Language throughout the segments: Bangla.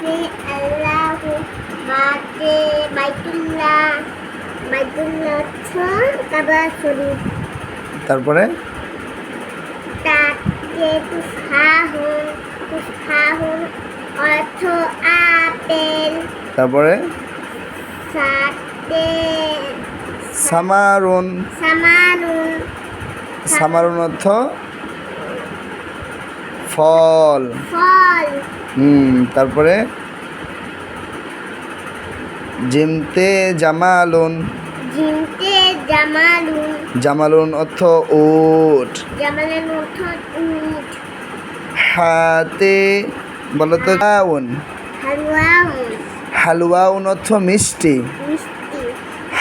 সে আল্লাহু, বাতে বাইতুল্লাহ, বাইতুল্লাহ অর্থ কাবা শরীফ। তারপরে তাতে তুফাহুন, তুফাহুন অর্থ আপেল। তারপরে সাতে সামারুন, সামানুন, সামারুন অর্থ ফল। ফল। তারপরে জিমতে জামালুন, জিমতে জামালুন, জামালুন অর্থ উট। জামালের অর্থ উট। হাতে বলো তো হাউন, হালুয়াউন, হালুয়াউন অর্থ মিষ্টি। মিষ্টি।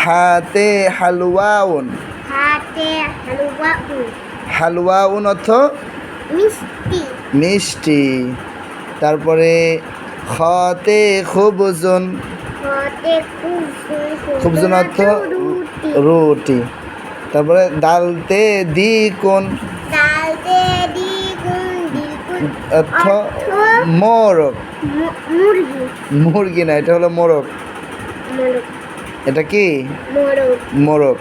হাতে হালুয়াউন, হাতে হালুয়াউন, হালুয়াউন অর্থ মিষ্টি। মিষ্টি। তারপরে খতে খুবজুন, হতে খুবজুন অর্থ রুটি। রুটি। তারপরে দালতে দ্বিগুণ ডালতে দ্বিগুণ, দ্বিগুণ অর্থ মোরগ। মুরগি। মুরগি না, এটা হলো মোরগ। মোরগ, এটা কি মোরগ। মোরগ।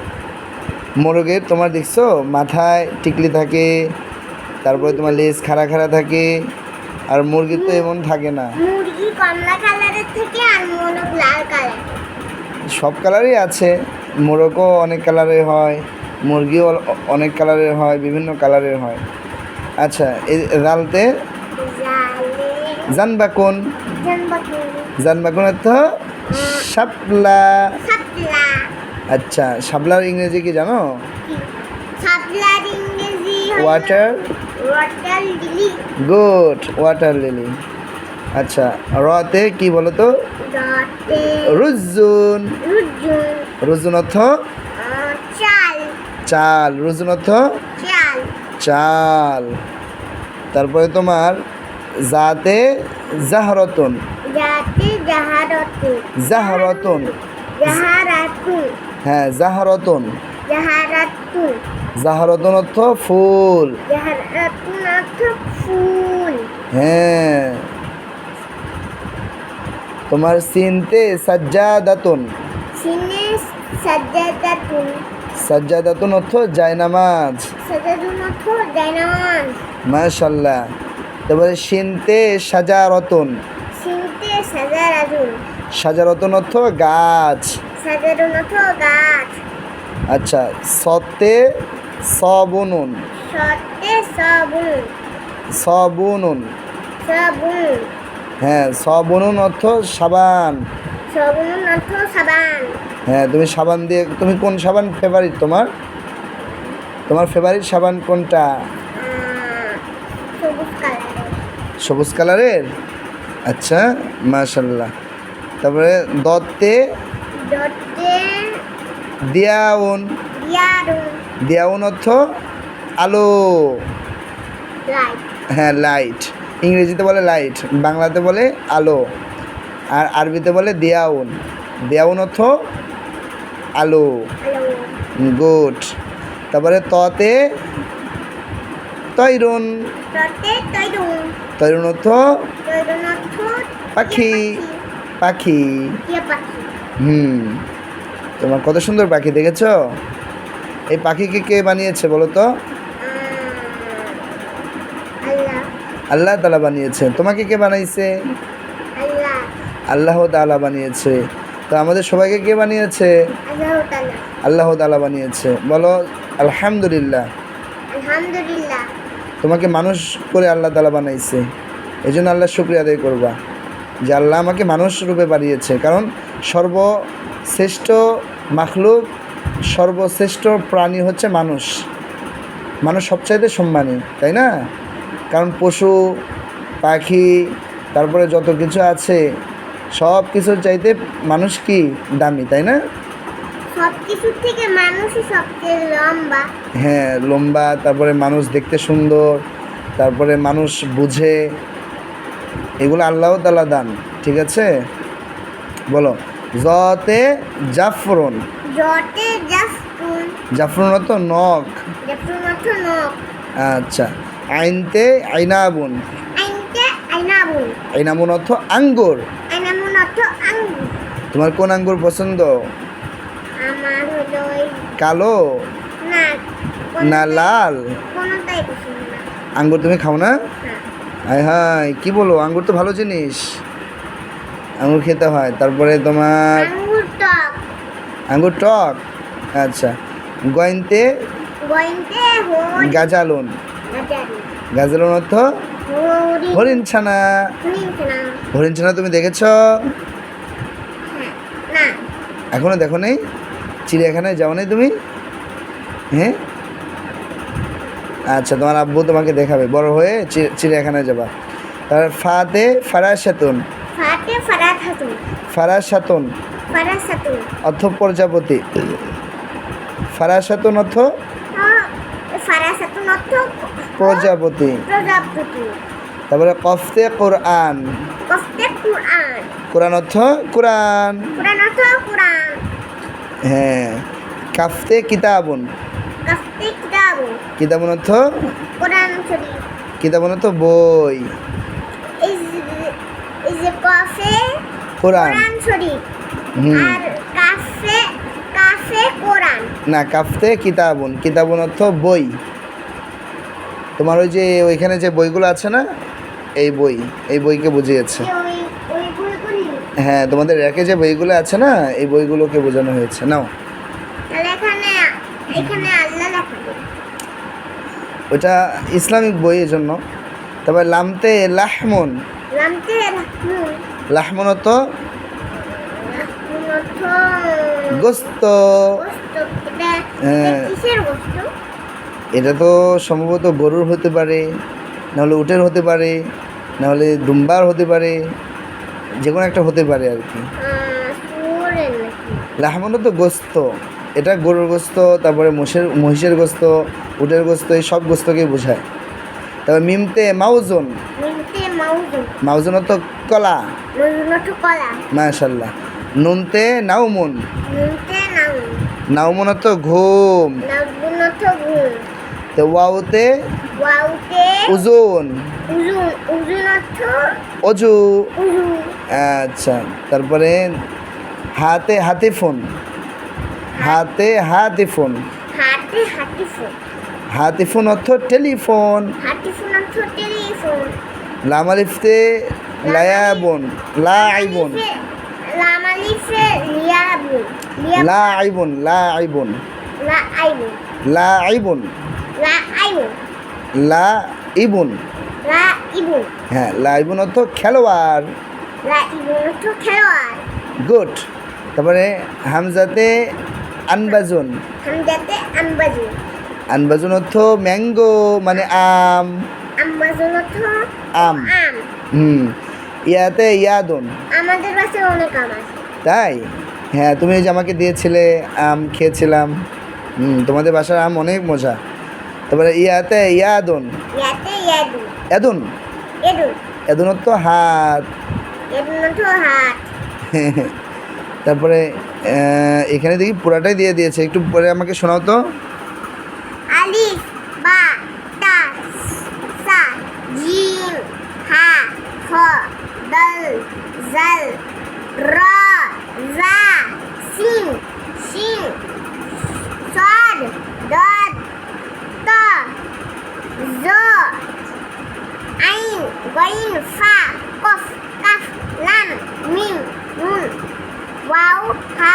মোরগের তোমার দেখছো মাথায় টিকলি থাকে, তারপরে তোমার লেজ খাড়া খাড়া থাকে, আর মুরগির তো এমন থাকে না। মুরগি কমলা কালারের থেকে আর মোরগ লাল কালার। সব কালারই আছে, মোরগও অনেক কালারের হয়, মুরগিও অনেক কালারের হয়, বিভিন্ন কালারের হয়। আচ্ছা, এই রালতে জালে জানবাকুন, জানবাকুন, জানবাকুন অর্থ শাপলা। শাপলা। আচ্ছা, শাপলার ইংরেজি কি জানো? কি? শাপলার ইংরেজি হলো water, water lily. Good, water lily. আচ্ছা, রতে কি বলো তো? রতে রুজুন, রুজুন, রুজুন অর্থ চাল, চাল, রুজুন অর্থ চাল। চাল। তারপরে তোমার জাতে জাহরতুন, যাতে জাহারতুন, জাহরতুন, জাহারাতুন, হ্যাঁ জাহরতুন, জাহারাতুন, জাহরতুন অর্থ ফুল। জাহারাতুন অর্থ ফুল। হ্যাঁ। তোমার সিনতে সাজ্জাদাতুন, সিনে সাজ্জাদাতুন, সাজ্জাদাতুন অর্থ জায়নামাজ। সাজ্জাদাতুন অর্থ জায়নামাজ। মাশাআল্লাহ। তারপরে সিনতে সাজারতুন, সিনতে সাজারাতুন, সাজারতুন অর্থ গাছ। সাজারতুন অর্থ গাছ। আচ্ছা, সতে সবুনুন, সতে সাবুন, সবুনুন, সাবুন, হ্যাঁ সবুনুন অর্থ সাবান। সাবুন অর্থ সাবান। হ্যাঁ, তুমি সাবান দিয়ে, তুমি কোন সাবান ফেভারিট তোমার? তোমার ফেভারিট সাবান কোনটা? সবুজ কালারের। সবুজ কালারের। আচ্ছা, মাশাআল্লাহ। তারপরে দত্তে দতে দিয়াউন, দিয়ারুন, দিয়াউন অর্থ আলো। লাইট। হ্যাঁ লাইট, ইংরেজিতে বলে লাইট, বাংলাতে বলে আলো, আর আরবিতে বলে দিয়াউন। দিয়াউন অর্থ আলো। আলো। গুড। তারপরে ততে তৈরুন, দতে তৈরুন, তৈরুন অর্থ তৈরুন অর্থ পাখি, পাখি। টিয়া পাখি। তোমার কত সুন্দর পাখি দেখেছো? এই পাখিকে কে বানিয়েছে বলো তো? আল্লাহ, আল্লাহ তাআলা বানিয়েছে। তোমাকে কে বানাইছে? আল্লাহ, আল্লাহ তাআলা বানিয়েছে। তো আমাদের সবাইকে কে বানিয়েছে? আল্লাহ তাআলা। আল্লাহ তাআলা বানিয়েছে। বলো আলহামদুলিল্লাহ। আলহামদুলিল্লাহ। তোমাকে মানুষ করে আল্লাহ তাআলা বানাইছে, এই জন্য আল্লাহর শুকরিয়া আদায় করবা যে আল্লাহ আমাকে মানুষ রূপে বানিয়েছে। কারণ সর্বশ্রেষ্ঠ মাখলুক, সর্বশ্রেষ্ঠ প্রাণী হচ্ছে মানুষ। মানুষ সবচাইতে সম্মানী, তাই না? কারণ পশু পাখি তারপরে যত কিছু আছে সব কিছুর চাইতে মানুষ কি দামি, তাই না? সব কিছুর থেকে মানুষই সবচেয়ে লম্বা। হ্যাঁ লম্বা, তারপরে মানুষ দেখতে সুন্দর, তারপরে মানুষ বুঝে, এগুলো আল্লাহ তাআলা দান। ঠিক আছে, বলো জতে জাফরুন, জতে জাফরুন, জাফরুন অর্থ নখ। জাফরুন অর্থ নখ। আচ্ছা, আইনতে আইনাবুন, আইনতে আইনাবুন, আইনামুন অর্থ আঙ্গুর। আইনামুন অর্থ আঙ্গুর। তোমার কোন আঙ্গুর পছন্দ? আমার হলো ওই কালো না না লাল? কোনটাই পছন্দ না। আঙ্গুর তুমি খাও না? হ্যাঁ। হায় হায় কি বলো, আঙ্গুর তো ভালো জিনিস, আঙ্গুর খেতে হয়। তারপরে তোমার আঙ্গুর টক। আঙ্গুর টক, আচ্ছা। গয়ন্তে গইনতে হরি গাজালুন। গাজারি গাজালুন অর্থ হরি হরিণ ছানা। শুনিস না? হরিণ ছানা তুমি দেখেছ? হ্যাঁ না এখনো দেখো নেই? চিড়িয়াখানায় যাও নাই তুমি? হ্যাঁ, আচ্ছা, তোমার আব্বু তোমাকে দেখাবে, বড় হয়ে চিড়িয়াখানায় যাবা। তারপর ফাতে ফারাসাতুন। ফাতে ফারাখাতুন। ফারাসাতুন ফারাসাতুন অর্থ প্রজাপতি। ফারাসাতুন অর্থ ফারাসাতুন অর্থ প্রজাপতি। প্রজাপতি। তারপরে কফতে কোরআন। কফতে কুরআন। কোরআন অর্থ কোরআন। কুরআন অর্থ কুরআন। হ্যাঁ। কাফতে কিতাবুন। কফতে কিতাব। কিতাবুন অর্থ কুরআন শরীফ। কিতাবুন অর্থ বই। এই যে কফে কোরআন। কুরআন শরীফ হুম। আর কাফে কাফে কোরআন। না, কাফতে কিতাবুন। কিতাবুন অর্থ বই। তোমার ওই যে ওইখানে যে বইগুলো আছে না, এই বই, এই বইকে বুঝিয়েছে। ওই ওই বইগুলি হ্যাঁ, তোমাদের র্যাকে যে বইগুলো আছে না, এই বইগুলোকে বোঝানো হয়েছে। নাও, তাহলে এখানে এখানে আল্লাহ লেখা আছে। ওটা ইসলামিক বই, এই জন্য। তারপর লামতে লাহমুন। লামতে রাখুন। লাহমুন অর্থ রাখুন অর্থ গোস্ত। গোস্ত। এটা হ্যাঁ। কিসের গোস্ত? এটা তো সম্ভবত গরুর হতে পারে, নাহলে উটের হতে পারে, নাহলে দুম্বার হতে পারে, যে কোনো একটা হতে পারে আর কি। সুরের নাকি? লাহমুন তো গোস্ত, এটা গরুর গোস্ত, তারপরে মহিষের গোস্ত, উটের গোস্ত, এই সব গোস্তকেই বোঝায়। তারপর মিমতে মাউজুন। মিনতে মাউজুন। মাউজুন অর্থ কলা। মাউজুন অর্থ কলা। মাশাল্লাহ। নুনতে নাউমুন। মিনতে নাউন। নাউমুন অর্থ ঘুম। নাউন অর্থ ঘুম। তো ওয়াউতে ওয়াউতে উজুন। উজুন। উজুন অর্থ অজু। উজু। আচ্ছা। তারপরে হাতে হাতিফুন। হাতে হাতিফুন। হাতে হাতিফোন। হাতিফুন অর্থ টেলিফোন। হাতিফোন অর্থ টেলিফোন। লামালিফতে লায়াবুন। লাইবুন। লামালিফে লিয়াবুন। লাইবুন। লাইবুন। লাআইবুন। লাইবুন। লাআইবুন। লাইবুন। লাইবুন। হ্যাঁ, লাইবুন অর্থ খেলোয়াড়। লাইবুন অর্থ খেলোয়াড়। গুড। তারপরে হামজাতে আনবাজুন। হামজাতে আম্বাজুন। আনবাজুন অর্থ ম্যাঙ্গো, মানে আম। আম্বাজুন অর্থ আম। আম। হুম। ইয়াতে ইয়াদুন। আমাদের বাসায় অনেক আম আছে। তাই? হ্যাঁ, তুমি যে আমাকে দিয়েছিলে, আম খেয়েছিলাম। তোমাদের বাসার আম অনেক মজা। তারপরে ইয়াতে ইয়াদুন। ইয়াতে ইয়াদুন। এদুন। এদুন। এদুন অর্থ হাত। এদুন অর্থ হাত। তারপরে এখানে দেখি পুরাটাই দিয়ে দিয়েছে, একটু পরে আমাকে শোনাও তো। আলিফ বা তা সা জিম হা খ দাল জাল রা জা সিন শিন সাদ দাদ তা জ আইন গাইন ফা কফ কাফ লাম মিম নুন ওয়াও হা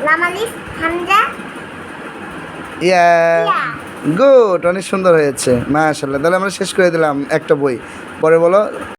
লাম আলিফ হামজা। ইয়া, গুড, অনেক সুন্দর হয়েছে, মাশাআল্লাহ। তাহলে আমরা শেষ করে দিলাম একটা বই। পরে বলো।